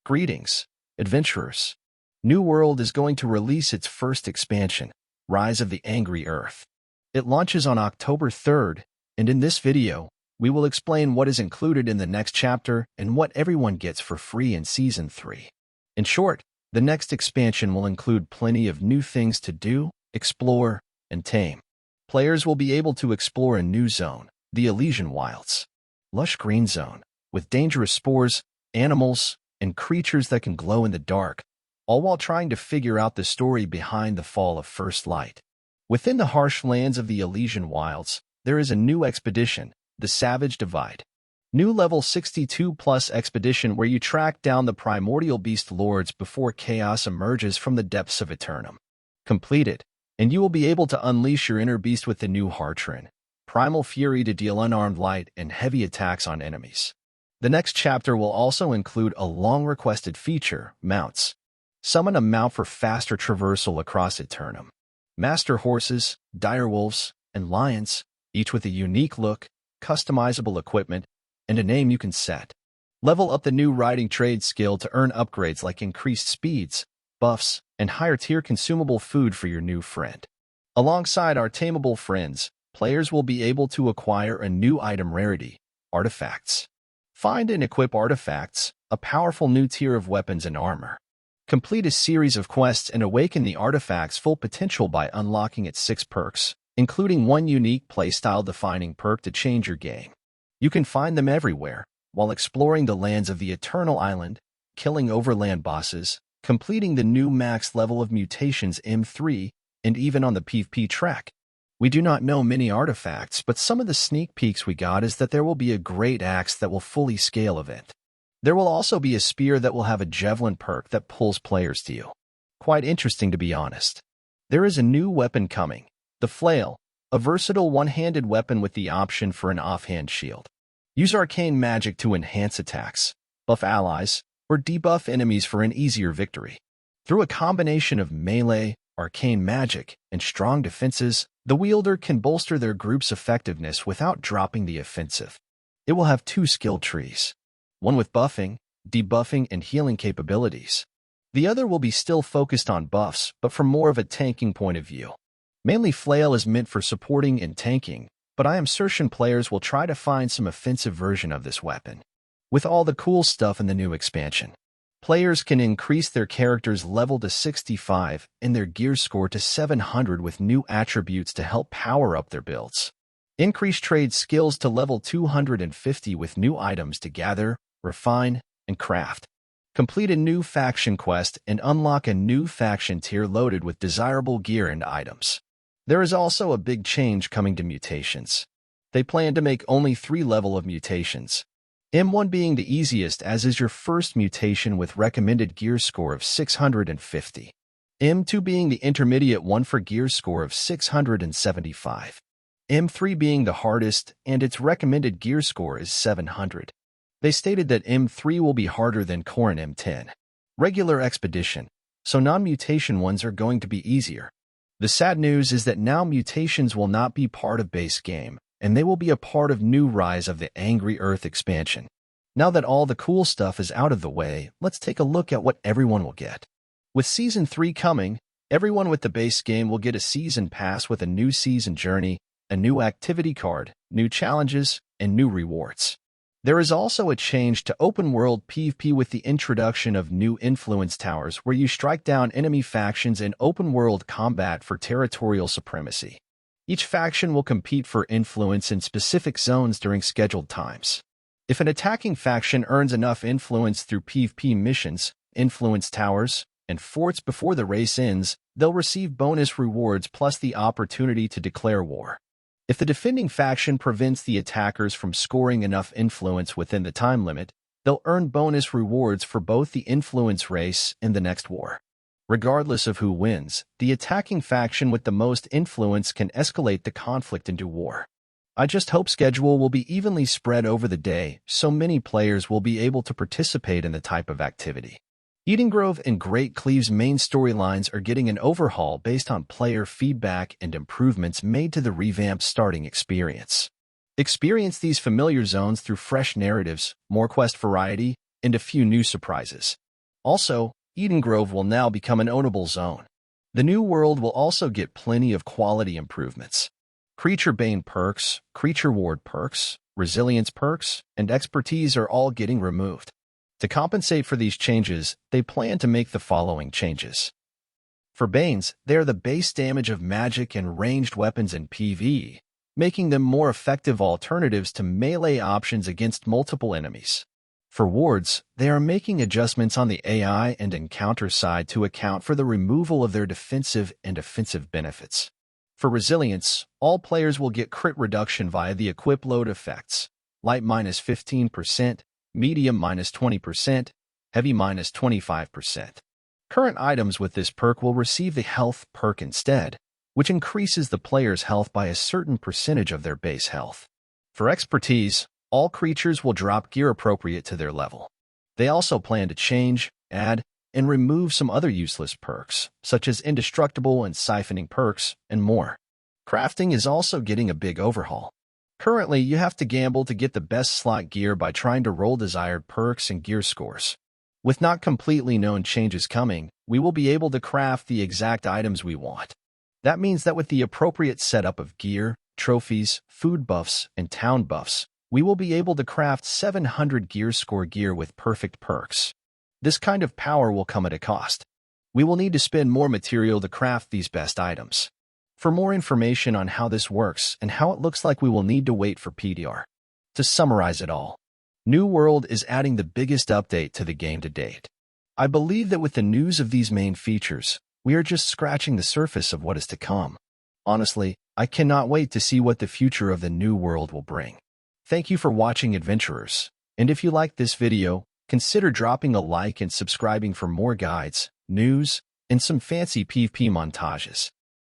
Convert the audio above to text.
Greetings, adventurers. New World is going to release its first expansion, Rise of the Angry Earth. It launches on October 3rd, and in this video, we will explain what is included in the next chapter and what everyone gets for free in Season 3. In short, the next expansion will include plenty of new things to do, explore, and tame. Players will be able to explore a new zone, the Elysian Wilds. Lush green zone, with dangerous spores, animals, and creatures that can glow in the dark, all while trying to figure out the story behind the fall of First Light. Within the harsh lands of the Elysian Wilds, there is a new expedition, the Savage Divide. New level 62+ expedition where you track down the primordial beast lords before chaos emerges from the depths of Aeternum. Complete it, and you will be able to unleash your inner beast with the new Aeternum, primal fury to deal unarmed light and heavy attacks on enemies. The next chapter will also include a long-requested feature, mounts. Summon a mount for faster traversal across Aeternum. Master horses, direwolves, and lions, each with a unique look, customizable equipment, and a name you can set. Level up the new riding trade skill to earn upgrades like increased speeds, buffs, and higher-tier consumable food for your new friend. Alongside our tameable friends, players will be able to acquire a new item rarity, artifacts. Find and equip artifacts, a powerful new tier of weapons and armor. Complete a series of quests and awaken the artifact's full potential by unlocking its 6 perks, including one unique playstyle-defining perk to change your game. You can find them everywhere, while exploring the lands of the Eternal Island, killing overland bosses, completing the new max level of mutations M3, and even on the PvP track. We do not know many artifacts, but some of the sneak peeks we got is that there will be a great axe that will fully scale event. There will also be a spear that will have a javelin perk that pulls players to you. Quite interesting, to be honest. There is a new weapon coming, the flail, a versatile one-handed weapon with the option for an offhand shield. Use arcane magic to enhance attacks, buff allies, or debuff enemies for an easier victory. Through a combination of melee, arcane magic, and strong defenses, the wielder can bolster their group's effectiveness without dropping the offensive. It will have 2 skill trees, one with buffing, debuffing, and healing capabilities. The other will be still focused on buffs, but from more of a tanking point of view. Mainly flail is meant for supporting and tanking, but I am certain players will try to find some offensive version of this weapon. With all the cool stuff in the new expansion, players can increase their character's level to 65 and their gear score to 700 with new attributes to help power up their builds. Increase trade skills to level 250 with new items to gather, refine, and craft. Complete a new faction quest and unlock a new faction tier loaded with desirable gear and items. There is also a big change coming to mutations. They plan to make only 3 levels of mutations. M1 being the easiest, as is your first mutation with recommended gear score of 650. M2 being the intermediate one for gear score of 675. M3 being the hardest, and its recommended gear score is 700. They stated that M3 will be harder than core and M10. Regular expedition, so non-mutation ones are going to be easier. The sad news is that now mutations will not be part of base game, and they will be a part of new Rise of the Angry Earth expansion. Now that all the cool stuff is out of the way, let's take a look at what everyone will get. With Season 3 coming, everyone with the base game will get a season pass with a new season journey, a new activity card, new challenges, and new rewards. There is also a change to open-world PvP with the introduction of new influence towers where you strike down enemy factions in open-world combat for territorial supremacy. Each faction will compete for influence in specific zones during scheduled times. If an attacking faction earns enough influence through PvP missions, influence towers, and forts before the race ends, they'll receive bonus rewards plus the opportunity to declare war. If the defending faction prevents the attackers from scoring enough influence within the time limit, they'll earn bonus rewards for both the influence race and the next war. Regardless of who wins, the attacking faction with the most influence can escalate the conflict into war. I just hope schedule will be evenly spread over the day so many players will be able to participate in the type of activity. Eden Grove and Great Cleave's main storylines are getting an overhaul based on player feedback and improvements made to the revamped starting experience. Experience these familiar zones through fresh narratives, more quest variety, and a few new surprises. Also, Eden Grove will now become an ownable zone. The new world will also get plenty of quality improvements. Creature Bane perks, Creature Ward perks, Resilience perks, and Expertise are all getting removed. To compensate for these changes, they plan to make the following changes. For Banes, they are the base damage of magic and ranged weapons in PvE, making them more effective alternatives to melee options against multiple enemies. For Wards, they are making adjustments on the AI and encounter side to account for the removal of their defensive and offensive benefits. For Resilience, all players will get crit reduction via the equip load effects, light -15%, medium -20%, heavy -25%. Current items with this perk will receive the health perk instead, which increases the player's health by a certain percentage of their base health. For Expertise, all creatures will drop gear appropriate to their level. They also plan to change, add, and remove some other useless perks, such as indestructible and siphoning perks, and more. Crafting is also getting a big overhaul. Currently, you have to gamble to get the best slot gear by trying to roll desired perks and gear scores. With not completely known changes coming, we will be able to craft the exact items we want. That means that with the appropriate setup of gear, trophies, food buffs, and town buffs, we will be able to craft 700 gear score gear with perfect perks. This kind of power will come at a cost. We will need to spend more material to craft these best items. For more information on how this works and how it looks like, we will need to wait for PDR. To summarize it all, New World is adding the biggest update to the game to date. I believe that with the news of these main features, we are just scratching the surface of what is to come. Honestly, I cannot wait to see what the future of the New World will bring. Thank you for watching, adventurers, and if you liked this video, consider dropping a like and subscribing for more guides, news, and some fancy PvP montages.